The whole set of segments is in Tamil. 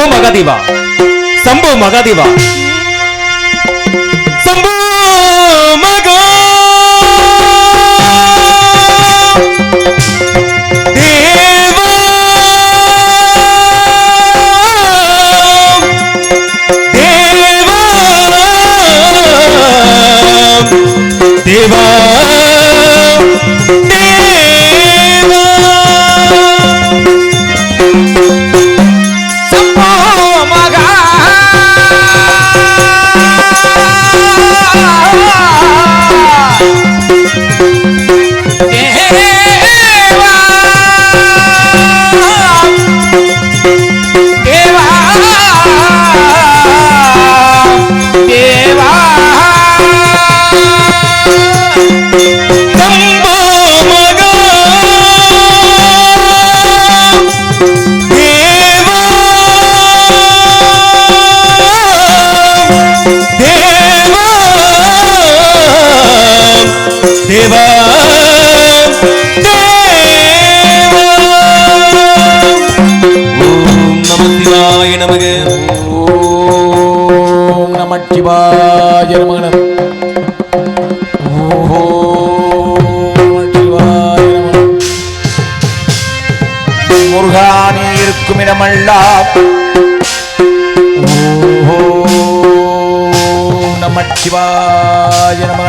சம்போ மகாதேவா, சம்போ மகாதேவா, சம்போ மகா தேவா தேவா நமச்சிவாய நமக. ஓம் நமச்சிவாய நமக. முருகானே இருக்கும் இடமெல்லாம் ஓம் நமச்சிவாய நமக.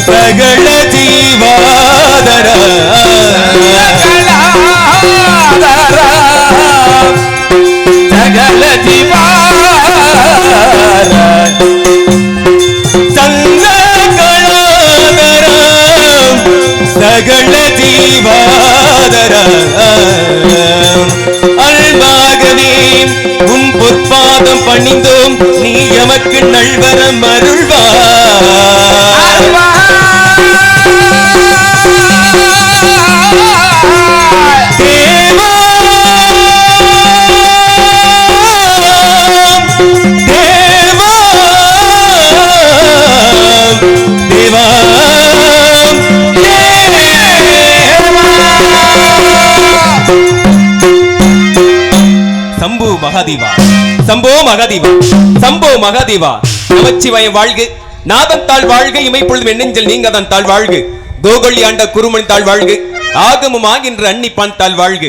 சகல ஜீவாதர சகல ஜீவாதர சங்ககலாதர சகல ஜீவாதர அல்வாகவே உன் பொற்பாதம் பணிந்தோம், நீ எமக்கு நல்வரம் அருள்வார். சம்போ மகாதேவா, சம்போ மகாதேவா, சம்போ மகாதேவா. நமச்சிவாயம் வாழ்க, நாதன் தாழ் வாழ்க, இமைப்பொழுதும் எண்ணெஞ்சல் நீங்கதான் தாழ் வாழ்க, கோகொள்ளி ஆண்ட குருமன் தாழ் வாழ்க, ஆகமும் ஆகின்ற அன்னிப்பான் தாழ் வாழ்க,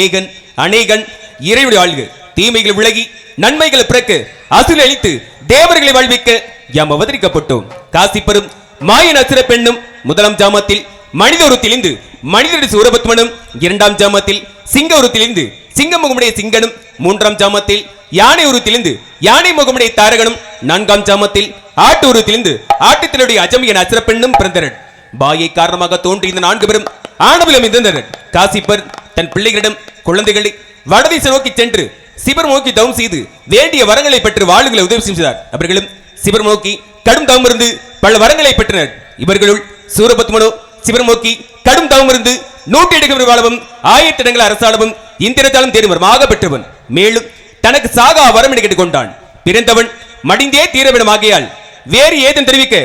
ஏகன் அநேகன் இறைவனுடைய வாழ்க, தீமைகள் விலகி நன்மைகளை பிறக்க அசுரை அளித்து தேவர்களை வாழ்விக்க யாம் அவதரிக்கப்பட்டோம். காசி பெறும் மாயன் அசுர பெண்ணும் முதலாம் ஜாமத்தில் மனித உருத்திலிருந்து மனிதனுடைய சூரபத்மனும், இரண்டாம் ஜாமத்தில் சிங்க உருத்திலிருந்து சிங்க முகமுடைய சிங்கனும், மூன்றாம் ஜாமத்தில் யானை உருத்திலிருந்து யானை முகமுடைய தாரகனும், நான்காம் ஜாமத்தில் ஆட்டு உருத்திலிருந்து ஆட்டுத்தினுடைய அஜமியன் அசுர பெண்ணும் பிறந்தனர். பாயை காரணமாக தோன்றி இந்த நான்கு பேரும் ஆணவலம் இருந்தனர். காசிப்பர் தன் பிள்ளைகளிடம் குழந்தைகளை வடதிசை நோக்கி சென்று சிபர் நோக்கி தவம் செய்து வேண்டிய வரங்களை பெற்று வாளுகளை உதவி செய்தார். அவர்களும் சிபர் நோக்கி கடும் தவம் இருந்து பல வரங்களை பெற்றனர். இவர்களுள் சூரபத்மனோ சிபர் நோக்கி கடும் தவம் இருந்து 108 வாழவும் 1000 இடங்கள் அரசாளவும் இந்திரஜாலம் தேடும் வரமாக பெற்றவன். மேலும் தனக்கு சாகா வரம் என கேட்டுக்கொண்டான். பிறந்தவன் மடிந்தே தீர வேண்டும் ஆகையால் வேறு ஏதும் தெரிவிக்க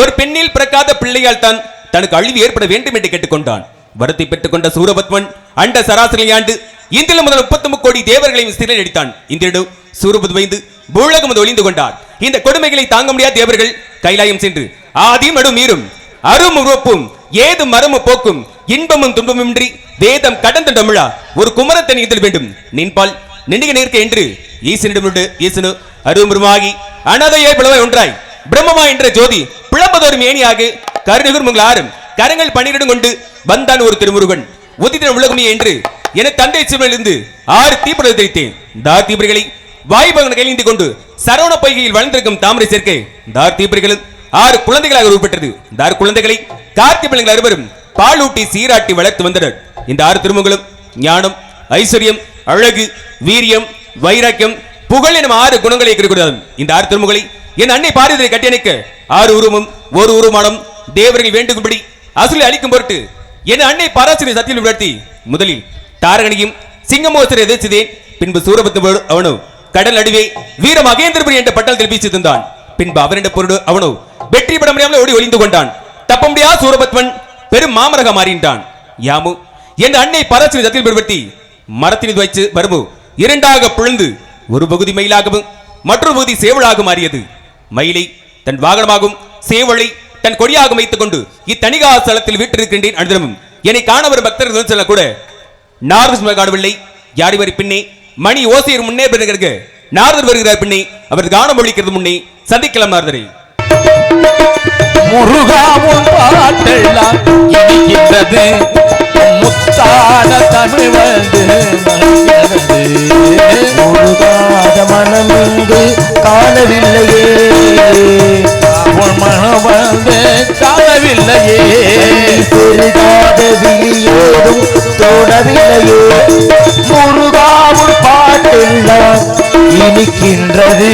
ஒரு பெண்ணில் பிறக்காத பிள்ளையால் தான் தனக்கு அழிவு ஏற்பட வேண்டும் என்று கேட்டுக்கொண்டான். வரத்தை பெற்றுக் கொண்ட சூரபத்மன் அண்ட சராசரி ஆண்டு இந்தில முதல் 33 கோடி தேவர்களையும் சிறையில் அடித்தான். இந்திரனோ சூரபத் வைந்து பூலகம் ஒளிந்து கொண்டார். இந்த கொடுமைகளை தாங்க முடியாத தேவர்கள் கைலாயம் சென்று ஆதியும் அடும் மீறும் அரும் உறுப்பும் ஏது மரமு போக்கும் இன்பமும் துன்பமுமின்றி வேதம் கடந்த தமிழா ஒரு குமரத்தன் இதழ் வேண்டும் நின்பால் நின்றுக நிற்க என்று ஈசனிடமுண்டு ஈசனு அருவருமாகி அனதையே பிளவாய் ஒன்றாய் பிரம்மமா என்ற ஜோதி பிளம்பதொரு மேனியாக கருணகுர் உங்கள் ஆறும் கரங்கள் 12 கொண்டு வந்தான் ஒரு திருமுருகன் உதித்தின உலகமே என்று என தந்தை சிவனிலிருந்து 6 தீப்பொறி தெரித்தேன் தார் தீபரிகளை வாய்பகன் கையிலிந்து கொண்டு சரவண பொய்கையில் வளர்ந்திருக்கும் தாமரை சேர்க்கை தார் தீபரிகளும் 6 குழந்தைகளாக உருப்பட்டது தார் குழந்தைகளை கார்த்தி பிள்ளைகள் அறுவரும் பாலூட்டி சீராட்டி வளர்த்து வந்தனர் இந்த 6 திருமுகங்களும் ஞானம் ஐஸ்வர்யம் அழகு வீரியம் வைராக்கியம் புகழ் எனும் 6 குணங்களை குறிக்கிறது இந்த 6 திருமுகங்களை என் அன்னை பாரதியை கட்டியணைக்க 6 உருவமும் ஒரு உருமானம் தேவர்கள் வேண்டுகும்படி அசுலை அளிக்கும் பொருட்டு என் அன்னை பராசரி சத்தியில் உணர்த்தி முதலில் தாரகணியும் சிங்கமோசரை எதிர்த்தேன் பின்பு சூரபத்து அவனோ கடல் நடுவே வீர மகேந்திரபுரி என்ற பட்டணத்தில் வீசி தந்தான் பின்பு அவரிட பொருடு அவனோ வெற்றி பெற முடியாமல் ஓடி ஒளிந்து கொண்டான் தப்ப முடியா சூரபத்வன் பெரும் மாமரக மாறின்றான் யாமு என் அன்னை பராசரி சத்தியில் பெருபடுத்தி மரத்தில் வைத்து வருமோ இரண்டாக பிளந்து ஒரு பகுதி மயிலாகவும் மற்றொரு பகுதி சேவலாக மாறியது மயிலை தன் வாகனமாகும் சேவலை தன் கொடியாக வைத்துக் கொண்டு இத்தனிகா ஸ்தலத்தில் வீட்டிருக்கின்றேன் அனுதினமும் என்னை காண வரும் பக்தர்கள் சொல்ல கூட நாரத காணவில்லை யார் வரி பின்னே மணி ஓசையர் முன்னே பிறகு நாரதர் வருகிறார் பின்னே அவர் காணம் ஒழிக்கிறது முன்னே சந்திக்கலாம் நாரதரை முருகாவும் பாட்டெல்லாம் இனிக்கின்றது முத்தான தமிழ் வந்து முருகாத மனமிங்கு காணவில்லையே உன் மனம் வந்து காணவில்லையே பெருகாத விழியோடும் தோணவில்லையே முருகாவும் பாட்டெல்லாம் இனிக்கின்றது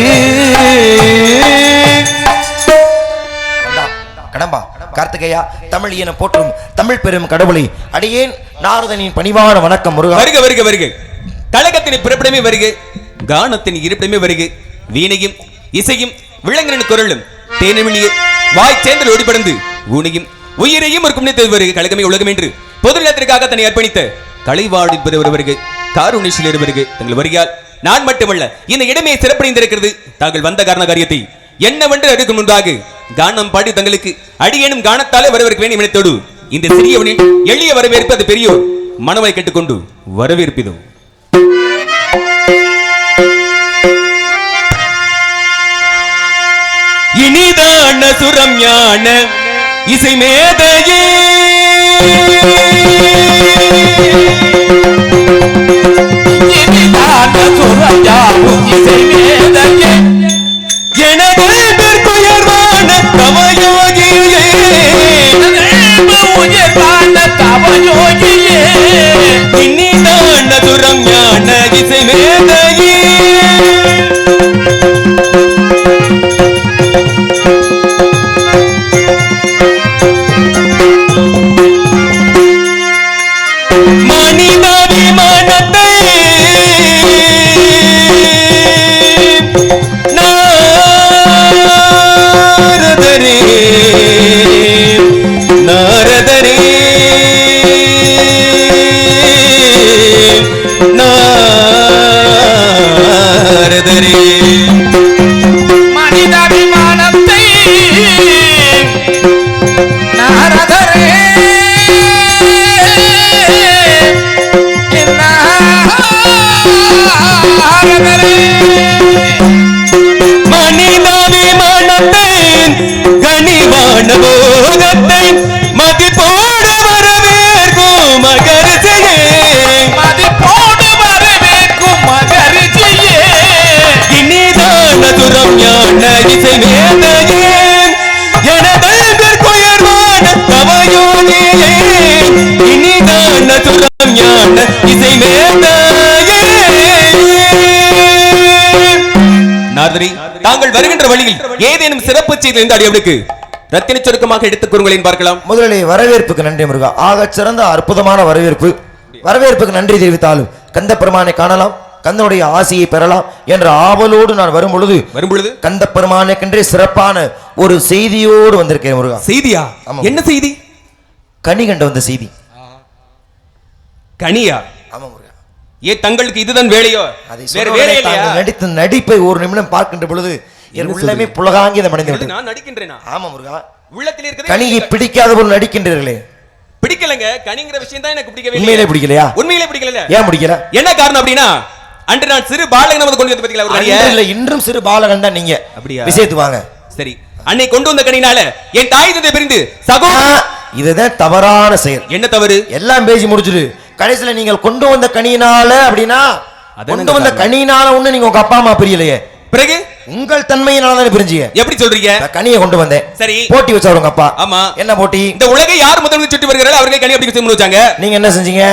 கடம்பா கார்த்திகேயா தமிழ் என போற்றும் தமிழ் பெரும் கடவுளை அடியேன் நாரதனின் பணிவான வணக்கம் முருகா. வருக வருக வருக கழகத்தின் பிறப்பிடமே வருக கானத்தின் இருப்பிடமே வருக வீணையும் இசையும் விலங்கின் குரலும் தேனமிழிய வாய் சேர்ந்தல் ஓடிப்படந்து ஊனையும் உயிரையும் இருக்கும் வருக கழகமே உலகம் என்று பொது நிலத்திற்காக தன்னை அர்ப்பணித்த கலைவாடி பெறுவர் வருக காருணிஷில் வருக தங்கள் வருகையால் நான் மட்டுமல்ல இந்த இடமே சிறப்படைந்திருக்கிறது தாங்கள் வந்த காரண காரியத்தை என்னவென்று அடுக்கும் முன்பாக கானம் பாடி தங்களுக்கு அடியேனும் கானத்தாலே வரவேற்க வேண்டும் நினைத்தோடு இந்த சிறியவனின் எளிய வரவேற்பு அது பெரியோர் மனவை கேட்டுக்கொண்டு வரவேற்பிதோ. இனிதான சுரம் ஞான இசை மேதையே இனிதான சுரம் ஞான இசை மேதையே எனது பெயர்வான தவயோகியே உயர்வான தவயோகியே இனிதான சுரம் ஞான இசை மேதையே மனிதாபிமானத்தை நாரதரே நாரதரே மனிதாபிமானத்தை நாரதரே மனிதாபிமானத்தை கனிவான போகத்தை மதிப்போடு வரவேற்கும் மகரிஷியே மதிப்போடு வரவேற்கும் மகரிஷியே இனிதான சுரம் ஞான இசை மேதையே எனது பெயர்வான தவயோகியே இனிதான சுரம் ஞான இசை மேதையே. நாரதரே தாங்கள் வருகின்ற வழியில் ஏதேனும் சிறப்பு செய்தி இருந்த அடியவனுக்கு ரத்தின சுருக்கமாக எடுத்துக் கூறுங்களேன் பார்க்கலாம். முதலிலே வரவேற்புக்கு நன்றி முருகா. ஆக சிறந்த அற்புதமான வரவேற்புக்கு நன்றி தெரிவித்தாலும் கந்த பெருமானை காணலாம் கந்தனுடைய ஆசையை பெறலாம் என்ற ஆவலோடு நான் வரும்பொழுது கந்த பெருமானுக்கென்றே சிறப்பான ஒரு செய்தியோடு வந்திருக்கேன் முருகா. செய்தியா? என்ன செய்தி? கனி கண்ட வந்த செய்தி. கனியா? ஆமா முருகா. ஏ தங்களுக்கு இதுதான் வேலையோ? வேற வேலை இல்லையா? நடித்த நடிப்பை ஒரு நிமிடம் பார்க்கின்ற பொழுது என் உள்ளமே புலகாங்கி மடைந்து விட்டது. நான் நடிக்கின்றேனா? ஆமா முருகா. உள்ளத்தில் இருக்கிற கனியை பிடிக்காத போல் நடிக்கின்றீர்களே. பிடிக்கலங்க. கனிங்கிற விஷயம் தான் எனக்கு பிடிக்கவே உண்மையிலே இல்லை. பிடிக்கலையா? உண்மையிலே பிடிக்கல. ஏன் பிடிக்கல? என்ன காரணம் அப்படின்னா அன்று நான் சிறு பாலகன் வந்து கொண்டு வந்து பாத்தீங்களா ஒரு கனியை? அன்று இல்ல, இன்றும் சிறு பாலகன் தான் நீங்க. அப்படியா? விஷயத்துக்கு வாங்க. சரி, அன்னை கொண்டு வந்த கனினால என் தாய் தந்தை பிரிந்து சகோதர இதுதான் தவறான செயல். என்ன தவறு? எல்லாம் பேசி முடிச்சிரு. கடைசியில நீங்கள் கொண்டு வந்த கனியினால அப்படின்னா கொண்டு வந்த கனியினால ஒண்ணு நீங்க உங்க அப்பா அம்மா பிரியலையே, பிறகு உங்கள் தன்மையினால தானே பிரிஞ்சீங்க. எப்படி சொல்றீங்க? கனியை கொண்டு வந்தேன். சரி, போட்டி வச்சவர் உங்க அப்பா. ஆமா. என்ன போட்டி? இந்த உலகை யார் முதல்ல சுற்றி வருகிறாரோ அவர்களே கனி அப்படி சுற்றி வச்சாங்க. நீங்க என்ன செஞ்சீங்க?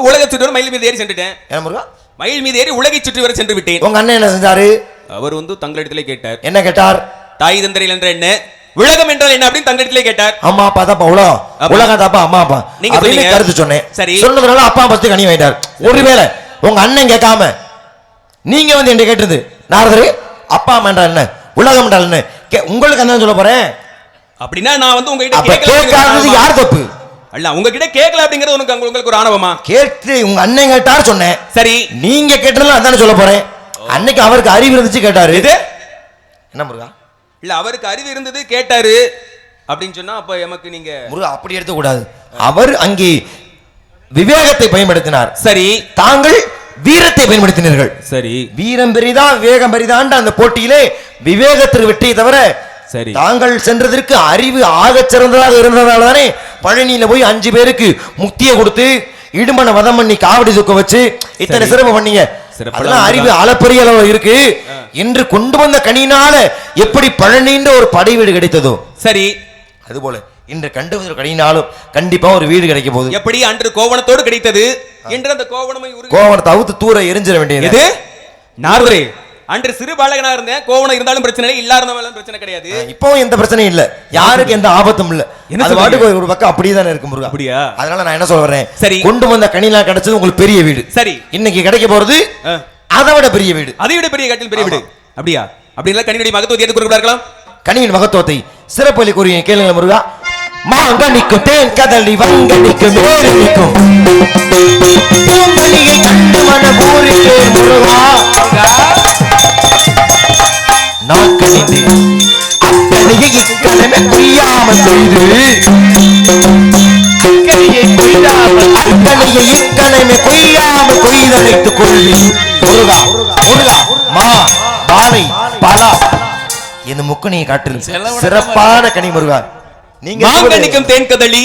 உலகை சுற்றி வர மயில் மீது ஏறி சென்றுட்டேன். என்ன முருகா? மயில் மீது ஏறி உலகை சுற்றி வர சென்று விட்டேன். உங்க அண்ணன் என்ன செஞ்சாரு? அவர் வந்து தங்களிடத்திலே கேட்டார். என்ன கேட்டார்? தாய் தந்தரில் என்ற என்ன, உலகம் என்றால் என்ன அப்படின்னு தங்களிடத்திலே கேட்டார். அம்மா அப்பா தாப்பா உலகம், உலகம் தாப்பா அம்மா அப்பா நீங்க அப்படின்னு கருத்து சொன்னேன். சரி, சொன்னதுனால அப்பா ஃபர்ஸ்ட் கனி வாங்கிட்டார். ஒருவேளை உங்க அண்ணன் கேட்காம நீங்க வந்து என்ன கேட்டது, நாரதரே அப்பா அம்மா என்றால் என்ன, உலகம் என்றால் என்ன, உங்களுக்கு என்ன சொல்ல போறேன் அப்படின்னா நான் வந்து உங்ககிட்ட கேட்காதது யார் தப்பு? அல்ல, உங்ககிட்ட கேட்கல அப்படிங்கிறது உங்களுக்கு ஒரு ஆணவமா? கேட்டு உங்க அண்ணன் கேட்டார் சொன்னேன். சரி, நீங்க கேட்டதுல அதானே சொல்ல போறேன். அன்னைக்கு அவருக்கு அறிவு இருந்துச்சு கேட்டாரு. இது என்ன முருகா? இல்ல, அவருக்கு அறிவு இருந்தது கேட்டாரு அப்படின்னு சொன்னா அப்ப எமக்கு நீங்க முருகா அப்படி எடுக்க கூடாது. அவர் அங்கே விவேகத்தை பயன்படுத்தினார். சரி, தாங்கள் வீரத்தை பயன்படுத்தினீர்கள். சரி, வீரம் பெரிதா வேகம் பெரிதாண்ட அந்த போட்டியிலே விவேகத்திற்கு வெற்றியை தவிர சரி தாங்கள் சென்றதற்கு அறிவு ஆகச் சிறந்ததாக இருந்ததால தானே பழனியில போய் 5 பேருக்கு முக்தியை கொடுத்து இடுமனை வதம் பண்ணி காவடி தூக்க வச்சு இத்தனை சிறப்பு பண்ணீங்க. அதெல்லாம் அறிவு அளப்பரிய அளவு இருக்கு. என்று கொண்டு வந்த கனியினால எப்படி பழனின்ற ஒரு படை வீடு கிடைத்ததோ சரி, அதுபோல இன்று கண்டு வந்த கனியினாலும் கண்டிப்பா ஒரு வீடு கிடைக்க போகுது. எப்படி அன்று கோவணத்தோடு கிடைத்தது என்று அந்த கோவணத்தை அவுத்து தூர எரிஞ்சிட வேண்டியது. நாரதரே, அன்று சிறு பாலகனா இருந்தேன், கோவணம் இருந்தாலும் பிரச்சனை இல்லை, இல்லாதவங்களும் பிரச்சனை கிடையாது. இப்பவும் எந்த பிரச்சனையும் இல்ல, யாருக்கு எந்த ஆபத்தும் இல்ல. அது பாட்டுக்கு ஒரு பக்கம் அப்படியே தானே இருக்கு முருகா. அப்படியா? அதனால நான் என்ன சொல்ல வரேன், சரி, கொண்டு வந்த கனிலாம் கிடைச்சது உங்களுக்கு பெரிய வீடு. சரி, இன்னைக்கு கிடைக்க போறது அதை விட பெரிய வீடு, அதை விட பெரிய கட்டில் பெரிய வீடு. அப்படியா? அப்படின்னா கனியுடைய மகத்துவத்தை எடுத்து கொடுக்கலாம். கனியின் மகத்துவத்தை சிறப்பலி கூறிய கேளுங்க முருகா. மாங்கனிக்கும் தேன் கதலி வங்கனிக்கும் மேலிக்கும் பூங்கனியை கண்டு மன பூரிக்கே முருகா. நாட்களிந்து அத்தனையை இக்கணமே கொய்யாமல் செய்து அத்தனையை இக்கணமே கொய்யாமல் கொய்தழைத்துக் கொள்ளி முருகா. முருகா மா பாலை பலா இந்த முக்கணியை காட்டில் சிறப்பான கனி முருகா. நீங்க மாங்கனிக்கும் தேன் கதலி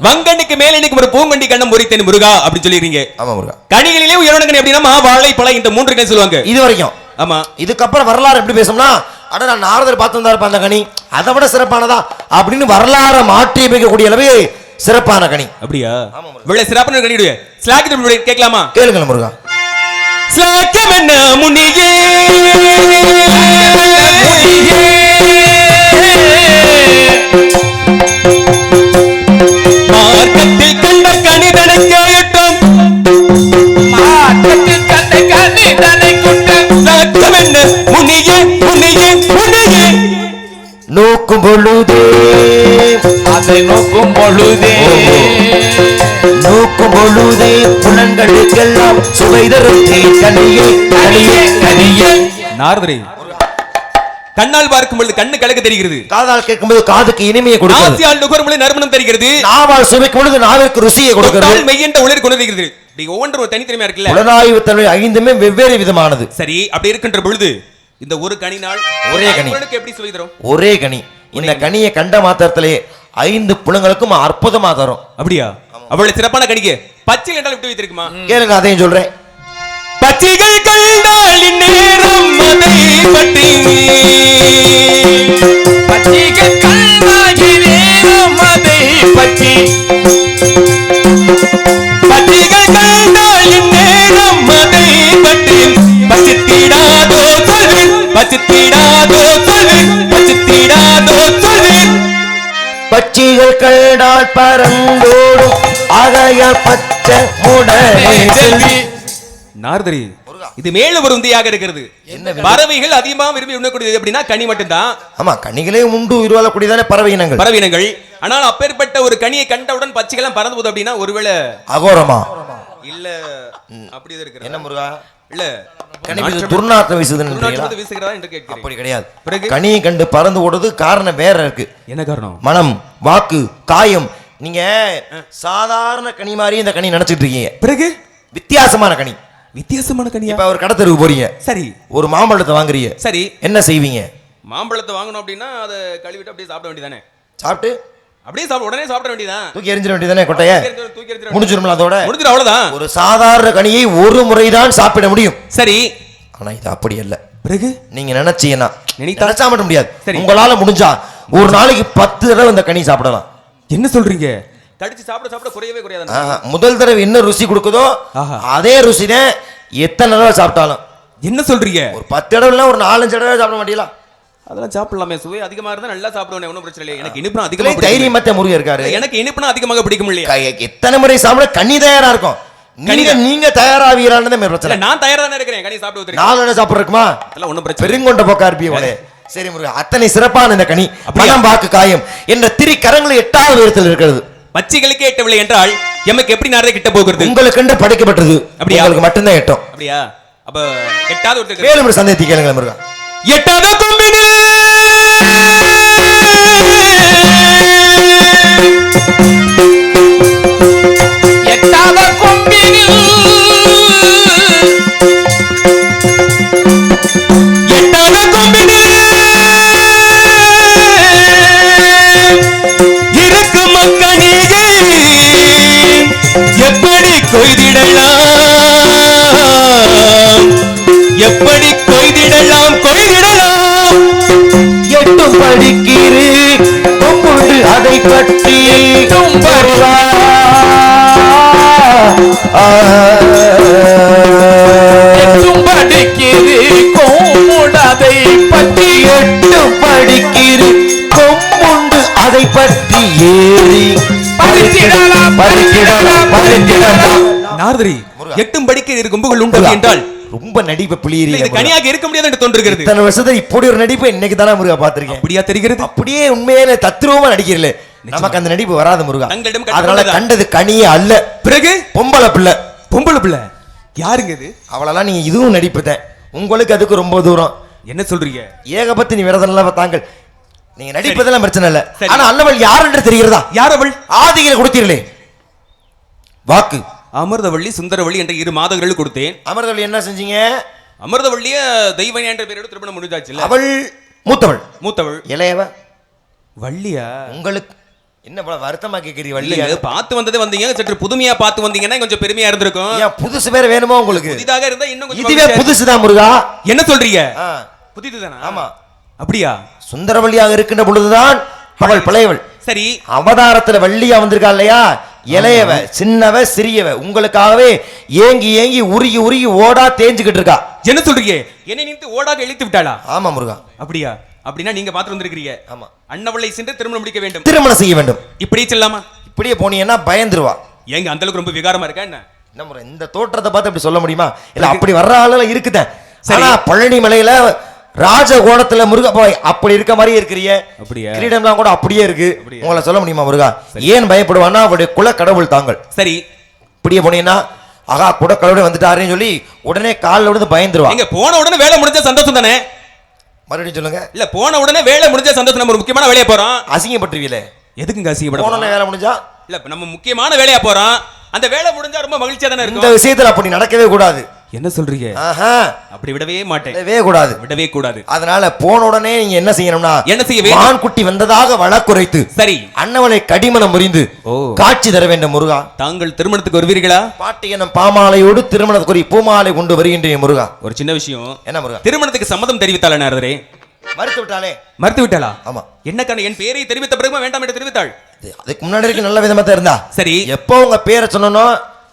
வங்கனிக்கு மேல நிற்கும் ஒரு பூங்கண்டி கண்ணம் பொறித்தேன் முருகா அப்படி சொல்லிடுறீங்க. ஆமா முருகா. கனிகளிலே உயர்ந்த கனி அப்படின்னா மா வாழை பழம் இந்த 3 கனி சொல்லுவாங்க இது வரைக்கும். ஆமா, இதுக்கப்புறம் வரலாறு எப்படி பேசணும்னா அட நான் நாரதர் பார்த்து வந்தாரு அந்த கனி அதை விட சிறப்பானதா அப்படின்னு வரலாறு மாற்றி வைக்கக்கூடிய அளவு சிறப்பான கனி. அப்படியா? இவ்வளவு சிறப்பான கனியுடைய ஸ்லாக்கிட்டு கேட்கலாமா? கேளுங்க முருகா. ஸ்லாக்கம் என்ன முனியே மார்க்கத்தில் கண்ட கணிதனை கேட்டும் மார்க்கத்தில் கண்ட கணிதனை கொண்ட ஸ்லாக்கம் என்ன முனியே முனியே முனியே நோக்கும் பொழுதே அதை நோக்கும் பொழுதே நோக்கும் பொழுதே புலன்களுக்கெல்லாம் சுவை தரும் கனியே கனியே கனியே. நாரதரே, கண்ணால் பார்க்கும் பொழுது கண்ணு கலக்க தெரிகிறது, காதால் கேட்கும்போது காதுக்கு இனிமையை கொடுக்கிறது, நாசியால் நுகரும் பொழுது நறுமணம் தெரிகிறது, நாவால் சுவைக்கும் பொழுது நாவிற்கு ருசியை கொடுக்கிறது, மெய்யென்ற உலர் கொண்டிருக்கிறது. ஒவ்வொன்றும் தனித்தனியா இருக்குல்ல. புலனாய்வு தன்மை 5மே வெவ்வேறு விதமானது. சரி, அப்படி இருக்கின்ற பொழுது இந்த ஒரு கனினால் ஒரே கனி எப்படி சுவை தரும்? ஒரே கனி. இந்த கனியை கண்ட மாத்திரத்திலே 5 புலங்களுக்கும் அற்புதமா தரும். அப்படியா? அவ்வளவு சிறப்பான கனிக்கு பச்சை என்றால் விட்டு வைத்திருக்குமா? கேளுங்க, அதையும் சொல்றேன். பச்சைகள் கண்டால் நேரம் அதை பற்றி பச்சைகள் கண்டால் நேரம் அதை பற்றி பச்சைகள் கண்டால் நேரம் அதை பற்றி பச்சித்திடாதோ சொல்லு பச்சித்திடாதோ சொல்லு பச்சித்திடாதோ சொல்லு பச்சைகள் கண்டால் பறந்தோடும் ஆகையால் பச்சை முடனே செல்வி. நாரதரி, இது மேல ஒரு உந்தியாக இருக்கிறது. பறவைகள் அதிகமா விரும்பி உண்ணக்கூடியது அப்படின்னா கனி மட்டும்தான். ஆமா, கனிகளே உண்டு உருவாகக்கூடியதான பறவையினங்கள். ஆனால் அப்பேற்பட்ட ஒரு கனியை கண்டவுடன் பச்சைகள் பறந்து போகுது அப்படின்னா ஒருவேளை அகோரமா இல்ல அப்படி இருக்கிறது. என்ன முருகா? இல்ல துர்நாற்றம் வீசுகிறதா என்று கேட்கிறேன். அப்படி கிடையாது. கனியை கண்டு பறந்து ஓடுறது காரணம் வேற இருக்கு. என்ன காரணம்? மனம், வாக்கு, காயம், நீங்க சாதாரண கனி மாதிரி இந்த கனி நினைச்சிட்டு இருக்கீங்க. பிறகு வித்தியாசமான கனி. வித்தியாசமான கனியா? இப்ப ஒரு கடத்தருக்கு போறீங்க, சரி, ஒரு மாம்பழத்தை வாங்குறீங்க, சரி, என்ன செய்வீங்க? மாம்பழத்தை வாங்கணும் அப்படின்னா அதை கழுவிட்டு அப்படியே சாப்பிட வேண்டியதானே? சாப்பிட்டு அப்படியே உடனே சாப்பிட வேண்டியதான். தூக்கி எறிஞ்சிட வேண்டியதானே கொட்டைய? தூக்கி எறிஞ்சிட முடிஞ்சிரும்ல அதோட? முடிஞ்சிடும், அவ்வளவுதான். ஒரு சாதாரண கனியை ஒரு முறைதான் சாப்பிட முடியும். சரி, ஆனா இது அப்படி அல்ல. பிறகு நீங்க நினைச்சீங்கன்னா நினைச்சா மட்டும் முடியாது. சரி, உங்களால முடிஞ்சா ஒரு நாளைக்கு 10 தடவை இந்த கனி சாப்பிடலாம். என்ன சொல்றீங்க? கடிச்சு சாப்பிட குறையவே குறையாது. முதல் தடவை என்ன ருசி கொடுக்குதோ அதே ருசி தான் எத்தனை தடவை சாப்பிட்டாலும். என்ன சொல்றீங்க? ஒரு 10 தடவை ஒரு 4-5 தடவை சாப்பிட மாட்டீங்களா? அதெல்லாம் சாப்பிடலாமே, சுவை அதிகமா இருந்தா நல்லா சாப்பிடுவேன், ஒன்றும் பிரச்சனை இல்லை. எனக்கு இனிப்புனா அதிகமா தைரியமத்த முருகன் இருக்காரு. எனக்கு இனிப்புனா அதிகமாக பிடிக்கும் இல்லையா? எத்தனை முறை சாப்பிட கனி தயாரா இருக்கும். நீங்க தயாராவீரான்னு பிரச்சனை. நான் தயாரா தான் இருக்கிறேன் கனி சாப்பிடுவது. 4 தடவை சாப்பிடுறதுக்குமா? அதெல்லாம் ஒன்றும் பிரச்சனை. பெருங்கொண்ட போக்கா இருப்பீங்களே. சரி முருகன், அத்தனை சிறப்பான இந்த கனி மனம் வாக்கு காயம் என்ற திரிகரங்களை 8வது உயரத்தில் இருக்கிறது. பச்சைகளுக்கே எட்டவில்லை என்றால் எமக்கு எப்படி நாரதை கிட்ட போகிறது? உங்களுக்கு என்று படைக்கப்பட்டது, உங்களுக்கு மட்டும்தான் எட்டும். அப்படியா? அப்ப 8வது ஒருத்தர் மேலும் ஒரு சந்தேகத்தை கேளுங்க முருகன். 8வது கொம்பினு எப்படி கொய்திடலாம் எட்டும் படிக்கிறீ கொம்புண்டு அதை பற்றி எட்டும் படிக்கிறீ கொம்புண்டு அதை பற்றி எட்டும் படிக்கிறீ கொம்புண்டு அதை பற்றி ஏறி நாரதரி, 8 படிக்க கொம்புகள் உண்டு என்றால் ரொம்ப நடிப்பு புளியறீங்க. இது கனியாக இருக்க முடியாது என்று தோன்றுகிறது. இத்தனை வருஷத்துல இப்படி ஒரு நடிப்பு இன்னைக்கு தானே முருகா பாத்திருக்கேன். அப்படியா தெரிகிறது? அப்படியே உண்மையிலே தத்ரூபமா நடிக்கிறீங்களே, நமக்கு அந்த நடிப்பு வராது முருகா. அதனால கண்டது கனியே அல்ல. பிறகு பொம்பளை பிள்ளை. பொம்பளை பிள்ளை யாருங்க இது? அவளெல்லாம் நீங்க இதுவும் நடிப்பு தான். உங்களுக்கு அதுக்கு ரொம்ப தூரம். என்ன சொல்றீங்க? ஏகபத்தினி விரதம் தாங்கள். நீங்க நடிப்பதெல்லாம் பிரச்சனை இல்ல. ஆனா அன்னவள் யார் என்று தெரிகிறதா? யார் அவள்? ஆதிகளை கொடுத்தீர்களே வாக்கு. அமிர்தவள்ளி சுந்தரவள்ளி என்ற 2 மாதங்கள் கொடுத்தேன். அமிர்தவள்ளி என்ன செஞ்சீங்க? அமிர்தவள்ளிய தெய்வனி என்ற பேரோட திருமணம் முடிஞ்சாச்சு. அவள் மூத்தவள். மூத்தவள். இளையவ வள்ளியா? உங்களுக்கு என்ன வருத்தமா கேக்குறீங்க? வள்ளியா பார்த்து வந்ததே வந்தீங்க, சற்று புதுமையா பார்த்து வந்தீங்கன்னா கொஞ்சம் பெருமையா இருந்திருக்கும். ஏன் புதுசு பேர் வேணுமா உங்களுக்கு? புதிதாக இருந்தா இன்னும் கொஞ்சம். இதுவே புதுசுதான் முருகா. என்ன சொல்றீங்க? புதிதுதானா? ஆமா. அப்படியா? சுந்தரவள்ளியாக இருக்கின்ற பொழுதுதான் அவள் பழையவள். சரி, அவதாரத்துல வள்ளியா வந்திருக்கா இல்லையா? இளையவ, சின்னவ, சிறியவ. உங்களுக்காகவே ஏங்கி ஏங்கி உருகி உருகி ஓடா தேஞ்சுக்கிட்டு இருக்கா. என்ன சொல்றீங்க? என்னை நினைத்து ஓடாக இழுத்து விட்டாளா? ஆமா முருகா. அப்படியா? அப்படின்னா நீங்க பாத்து வந்திருக்கீங்க. ஆமா. அன்னவளை சென்று திருமணம் முடிக்க வேண்டும். திருமணம் செய்ய வேண்டும். இப்படி செல்லாமா? இப்படியே போனீங்கன்னா பயந்துருவா. ஏங்க அந்த அளவுக்கு ரொம்ப விகாரமா இருக்கா என்ன? என்ன முறை இந்த தோற்றத்தை பார்த்து அப்படி சொல்ல முடியுமா? இல்ல அப்படி வர்ற ஆளெல்லாம் இருக்குதான். ஆனா பழனி மலையில ராஜகோணத்துல முருகா போய் அப்படி இருக்க மாதிரியே இருக்கிறீங்க. கிரீடம்லாம் கூட அப்படியே இருக்கு. உங்களை சொல்ல முடியுமா முருகா? ஏன் பயப்படுவான்னா அவருடைய குல கடவுள் தாங்கள். சரி, இப்படியே போனீங்கன்னா ஆகா கூட கடவுளே வந்துட்டாருன்னு சொல்லி உடனே காலில் விழுந்து பயந்துருவா. நீங்க போன உடனே வேலை முடிஞ்ச சந்தோஷம் தானே? மறுபடியும் சொல்லுங்க. இல்ல போன உடனே வேலை முடிஞ்ச சந்தோஷம். நம்ம ஒரு முக்கியமான வேலையா போறோம். அசிங்கப்பட்டுருவீங்களே. எதுக்குங்க அசிங்கப்பட? போன வேலை முடிஞ்சா இல்ல நம்ம முக்கியமான வேலையா போறோம். அந்த வேலை முடிஞ்சா ரொம்ப மகிழ்ச்சியா தானே இருக்கும். இந்த விஷயத்துல அப்படி நடக்கவே கூடாது. என்ன சொல்றீங்க? அப்படி விடவே மாட்டேன். விடவே கூடாது. அதனால போன உடனே நீங்க என்ன செய்யணும்னா, என்ன செய்ய வேண்டும்? மான்குட்டி வந்ததாக வழக்குரைத்து சரி அன்னவனை கடிமணம் முறிந்து காட்சி தர வேண்டும் முருகா. தாங்கள் திருமணத்துக்கு வருவீர்களா? பாட்டி எனும் பாமாலையோடு திருமணத்துக்கு பூமாலை கொண்டு வருகின்றேன் முருகா. ஒரு சின்ன விஷயம். என்ன முருகா? திருமணத்துக்கு சம்மதம் தெரிவித்தாளே நாரதரே? மறுத்து விட்டாளே. மறுத்து விட்டாளா? ஆமா. என்ன காரணம்? என் பேரை தெரிவித்த பிறகு வேண்டாம் என்று தெரிவித்தாள். அதுக்கு முன்னாடி இருக்கு நல்ல விதமா தான் இருந்தா. சரி, எப்போ உங்க பேரை சொன்னனோ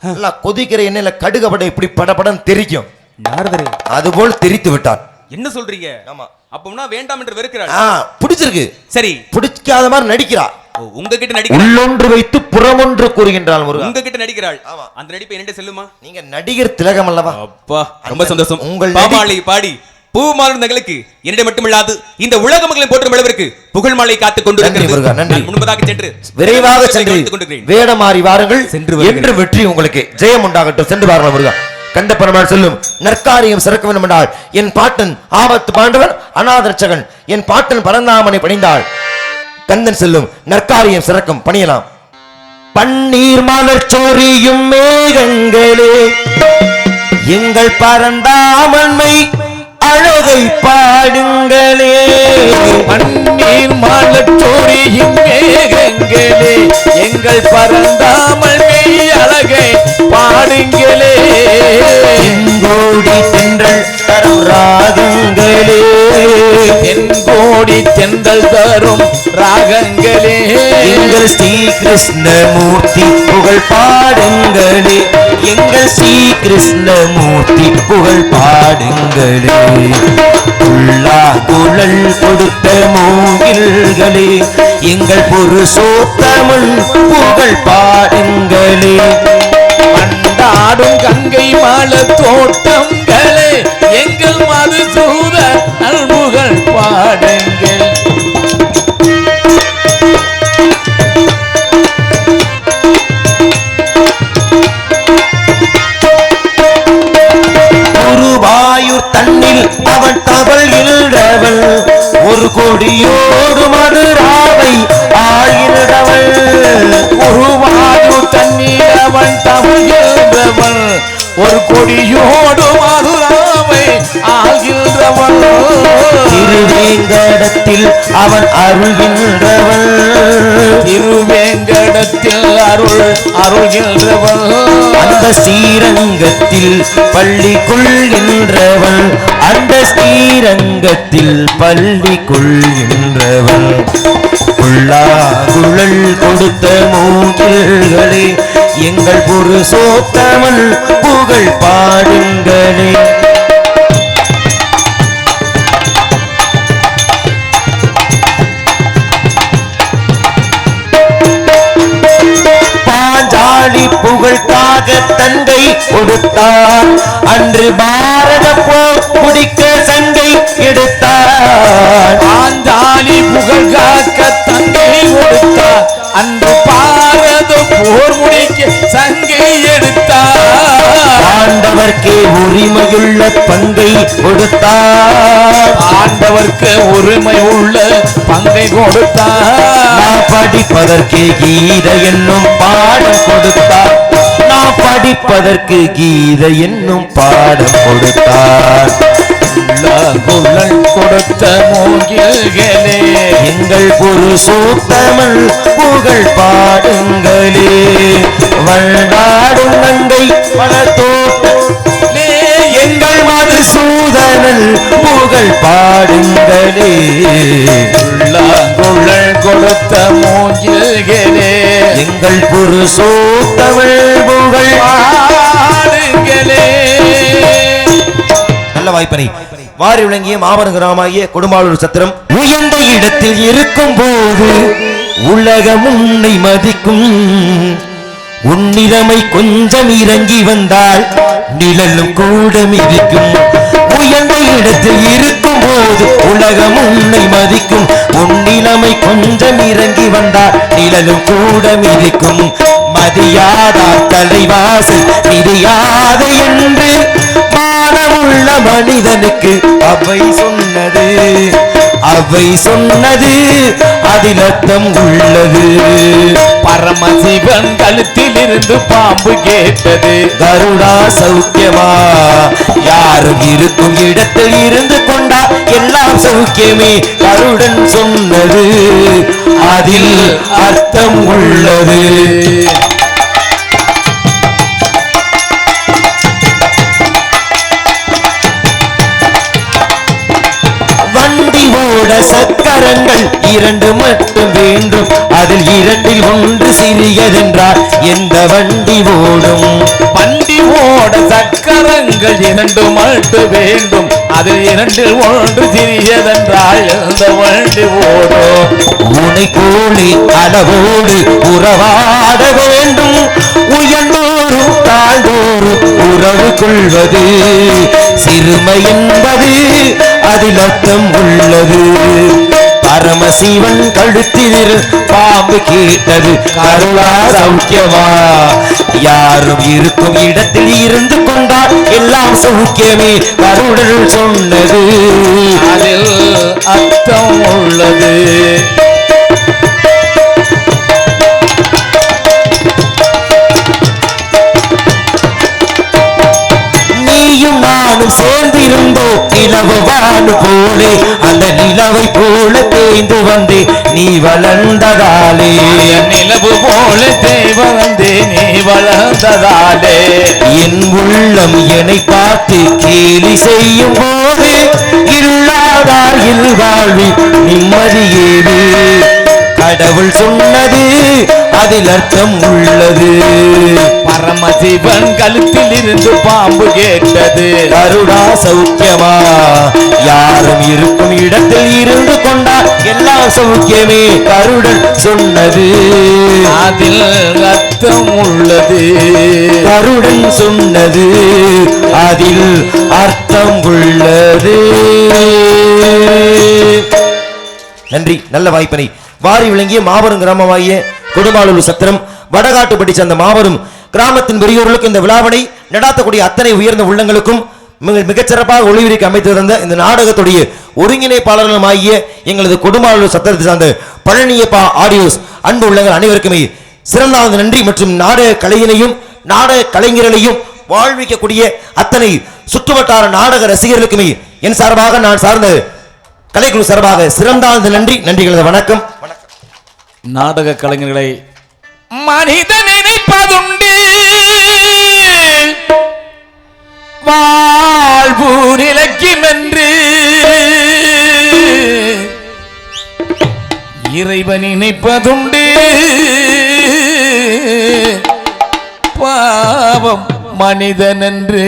நல்லா கொதிக்கிற எண்ணெயில கடுகப்பட இப்படி படபடன்னு தெரிக்கும். நாரதரே அதுபோல் தெரித்து விட்டார். என்ன சொல்றீங்க? ஆமா. அப்போனா வேண்டாம் என்று வெறுக்கிறாள். பிடிச்சிருக்கு. சரி, பிடிக்காத மாதிரி நடிக்கிறா. உங்ககிட்ட நடிக்கிறாள். உள்ளொன்று வைத்து புறமொன்று கூறுகின்றாள் முருகா. உங்ககிட்ட நடிக்கிறாள். அந்த நடிப்பு என்னட்ட செல்லுமா? நீங்க நடிகர் திலகம் அல்லவா? அப்பா ரொம்ப சந்தோஷம். உங்கள் பாமாலை பாடி பூமாலுங்களுக்கு என்னிடம் மட்டுமில்லாது இந்த உலக மக்களின் போற்றும் அளவிற்கு புகழ் மாலை காத்துக் கொண்டிருக்கிறது. முன்பதாக சென்று விரைவாக சென்று வேடமாறி வாருங்கள். என்று வெற்றி உங்களுக்கு ஜெயம் உண்டாகட்டும். சென்று வாருங்கள் முருகா. கண்ட பெருமாள் செல்லும் நற்காரியம் சிறக்க வேண்டும் என்றால் என் பாட்டன் ஆபத்து பாண்டவன் அநாதரட்சகன் என் பாட்டன் பரந்தாமனை பணிந்தாள் கந்தன் செல்லும் நற்காரியம் சிறக்கும் பணியலாம். பன்னீர் மலர் சொரியும் மேகங்களே எங்கள் பரந்தாமன்மை அழகை பாடுங்களே. பன்னீர் மலர் சொரியும் மேகங்களே எங்கள் பரந்தாமன்மை அழகை பாடுங்களே. தென்கோடி தென்றல் தரும் ராகங்களே தென்கோடி தென்றல் தரும் ராகங்களே எங்கள் ஸ்ரீ கிருஷ்ணமூர்த்தி புகழ் பாடுங்களே. எங்கள் ஸ்ரீ கிருஷ்ணமூர்த்தி புகழ் பாடுங்களே. உள்ளா குழல் கொடுத்த மூங்கில்களே எங்கள் புருஷோத்தமன் புகழ் பாடுங்களே. பண்டாடும் கங்கை மால தோட்டங்களே எங்கள் மதுசூத நல்புகழ் பாடுங்கள். குருவாயூர் தன்னில் அவன் தவள் இல்றவள் ஒரு கொடியோடு மதுராவை ஆயிரவள். குருவாயூர் தண்ணீர் அவன் தமிழ்கின்றவன் ஒரு கொடியோடு மதுராவை ஆகின்றவன். திருவேங்கடத்தில் அவன் அருள்கின்றவள். திருவேங்கடத்தில் அருள்கின்றவன். அந்த ஸ்ரீரங்கத்தில் பள்ளி கொள்கின்றவள். அந்த ஸ்ரீரங்கத்தில் பள்ளி கொள்கின்றவள். குழல் கொடுத்த மூங்கில்களே எங்கள் புருஷோத்தமன் புகழ் பாடுங்களே. பாஞ்சாலி புகழ்காக தந்தை கொடுத்தார். அன்று பாரத போர் முடிக்க சங்கை எடுத்தார். பாஞ்சாலி புகழ் காக்க தங்கை கொடுத்தார். அன்று பாரத போர் முடிக்க சங்கை எடுத்தார். ஆண்டவர்க்கே உரிமையுள்ள பங்கை கொடுத்தார். ஆண்டவர்க்கு உரிமை உள்ள பங்கை கொடுத்தார். நான் படிப்பதற்கு கீதை என்னும் பாடம் கொடுத்தார். நான் படிப்பதற்கு கீதை என்னும் பாடம் கொடுத்தார். குழல் கொடுத்த மூங்கில்களே எங்கள் புருஷோத்தமன் புகழ் பாடுங்களே. வண்டாடும் நங்கை பல தோட்டே எங்கள் மதுசூதனன் புகழ் பாடுங்களே. குழல் கொடுத்த மூங்கில்களே எங்கள் புருஷோத்தமன் புகழ் பாடுங்களே. நல்ல வாய்ப்பனை வாரி விளங்கிய மாபெரும் கிராமாகிய கொடும்பாளூர் சத்திரம் உயர்ந்த இடத்தில் இருக்கும் போது உலகம் உன்னை மதிக்கும். உன்னிலைமை கொஞ்சம் இறங்கி வந்தால் நிழலும் கூட மிதிக்கும். உயர்ந்த இடத்தில் இருக்கும் போது உலகம் உன்னை மதிக்கும். உன்னிலைமை கொஞ்சம் இறங்கி வந்தால் நிழலும் கூட மிதிக்கும். மதியாதார் தலைவாசல் மிதியாத என்று மானமுள்ள மனிதனுக்கு அவை சொன்னது. அவை சொன்னது அதில் அர்த்தம் உள்ளது. பரமசிவன் கழுத்தில் இருந்து பாம்பு கேட்டது. கருடா சௌக்கியமா யாரும் இருக்கும் இடத்தில் இருந்து கொண்டா எல்லாம் சௌக்கியமே. கருடன் சொன்னது அதில் அர்த்தம் உள்ளது. வண்டி ஓட சக்கரங்கள் இரண்டு மட்டும் வேண்டும். அதில் இரண்டில் ஒன்று சிறியதென்றால் எந்த வண்டி ஓடும்? வண்டி ஓட சக்கரங்கள் இரண்டு மட்டும் வேண்டும். அதில் இரண்டில் ஒன்று சிறியதென்றால் எந்த வண்டி ஓடும்? உனை போலே அளவோடு உறவாட வேண்டும். உயர்ந்தோறும் தாழ்ந்தோறும் உறவு கொள்வது சிறுமை என்பது அதில் அர்த்தம் உள்ளது. பரமசிவன் கழுத்தில் பாம்பு கேட்டது. கருணா சௌக்கியமா யாரும் இருக்கும் இடத்தில் இருந்து கொண்டால் எல்லாம் சௌக்கியமே. கருடல் சொன்னது அதில் அர்த்தம் உள்ளது. பால் போலே அந்த நிலவை போல தேய்ந்து வந்தே நீ வளர்ந்ததாலே நிலவு போல தேய்ந்து வந்தே நீ வளர்ந்ததாலே என் உள்ளம் என்னை பார்த்து கேலி செய்யும் போது இல்லாதார் இல்வாழ்வில் நிம்மதியேவே கடவுள் சொன்னது அதில் அர்த்தம் உள்ளது பரமசிவன் கழுத்தில் இருந்து பாம்பு கேட்டது கருடா சௌக்கியமா யாரும் இருக்கும் இடத்தில் இருந்து கொண்டார் எல்லாம் சௌக்கியமே கருடன் சொன்னது அதில் அர்த்தம் உள்ளது கருடன் சொன்னது அதில் அர்த்தம் உள்ளது. நன்றி. நல்ல வாய்ப்பினை வாரி விளங்கிய மாபெரும் கிராமமாகிய கொடுமாலூர் சத்திரம் வடகாட்டுப்பட்டி சேர்ந்த மாபெரும் கிராமத்தின் பெரியோர்களுக்கு இந்த விழாவினை நடாத்தக்கூடிய அத்தனை உயர்ந்த உள்ளங்களுக்கும் மிகச்சிறப்பாக ஒளிவிரிக்கு அமைத்து தந்த இந்த நாடகத்துடைய ஒருங்கிணைப்பாளர்களுமாகிய எங்களது கொடுமாலூர் சத்திரத்தை சார்ந்த பழனியப்பா ஆடியோஸ் அன்பு உள்ளங்கள் அனைவருக்குமே சிறந்த நன்றி மற்றும் நாடக கலையினையும் நாடக கலைஞர்களையும் வாழ்விக்கக்கூடிய அத்தனை சுற்றுவட்டார நாடக ரசிகர்களுக்குமே என் சார்பாக நான் சார்ந்த கலைக்குழு சார்பாக சிறந்த நன்றி. நன்றிகளது வணக்கம். நாடக கலைஞர்களை மனிதன் நினைப்பதுண்டு வாழ்வு நிலைக்கும் என்று இறைவன் நினைப்பதுண்டு பாவம் மனிதன் என்று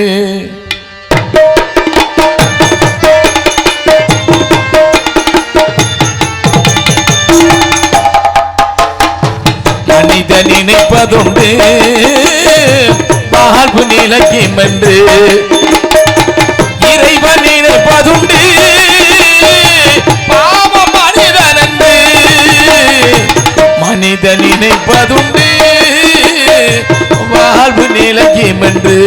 மனிதன் நினைப்பதுண்டு வாழ்வு நிலைக்கும் என்று இறைவன் நினைப்பதுண்டு பாவம் மனிதன் என்று மனிதன் நினைப்பதுண்டு வாழ்வு நிலைக்கும் என்று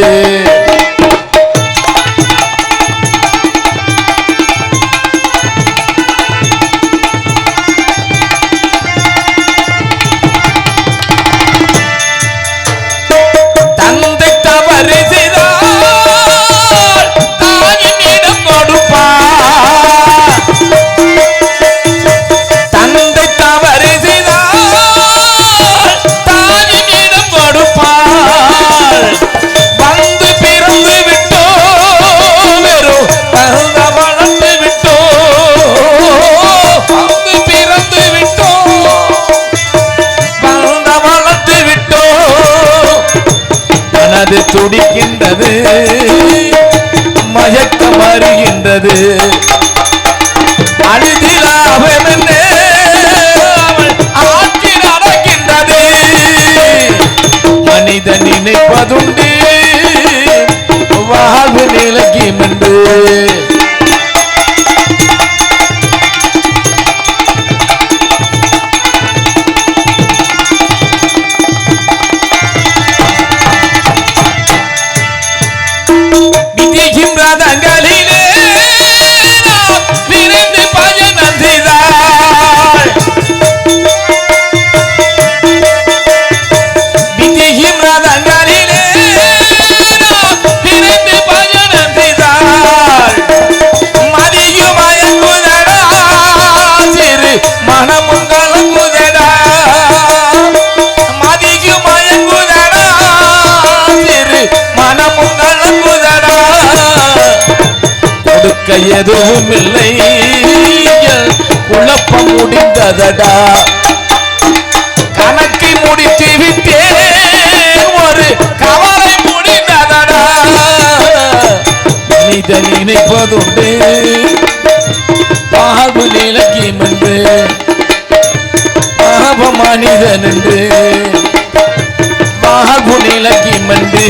துடிக்கின்றது மயக்கம் அறிகின்றது அழுதிலாபம் என்று ஆட்சி நடக்கின்றது மனிதன் நினைப்பதுண்டு வாழ்வு நிலைக்கும் என்று எதுவும் இல்லை குழப்பம் முடிந்ததடா கணக்கை முடித்து விட்டேன் ஒரு கவலை முடிந்ததடா மனிதன் நினைப்பதுண்டு வாழ்வு நிலைக்கும் என்று பாவ மனிதன் என்று வாழ்வு நிலைக்கும் என்று